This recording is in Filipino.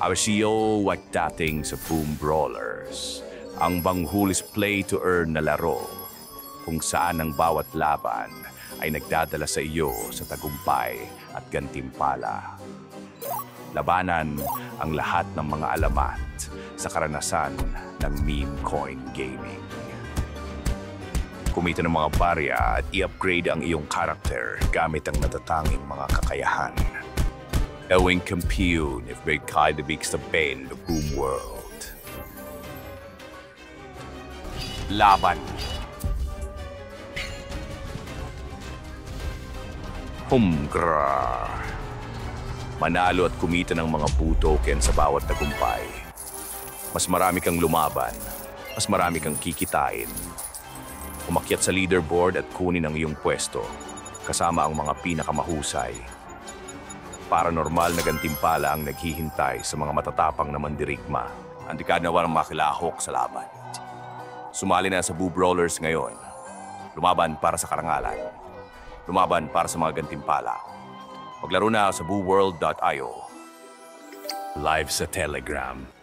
Awasio at dating sa Boom Brawlers, ang banghulis play-to-earn na laro kung saan ang bawat laban ay nagdadala sa iyo sa tagumpay at gantimpala. Labanan ang lahat ng mga alamat sa karanasan ng meme coin gaming. Kumita ng mga barya at i-upgrade ang iyong karakter gamit ang natatanging mga kakayahan. Ewing compute if may kaibig sa pain the Boom World. Laban. Humgra. Manalo at kumita ng mga Boo token sa bawat tagumpay. Mas marami kang lumaban, mas marami kang kikitain. Umakyat sa leaderboard at kunin ang iyong pwesto, kasama ang mga pinakamahusay. Paranormal na gantimpala ang naghihintay sa mga matatapang na mandirigma. Andikad na walang makilahok sa laban. Sumali na sa Boo Brawlers ngayon. Lumaban para sa karangalan. Lumaban para sa mga gantimpala. Maglaro na sa booworld.io. Live sa Telegram.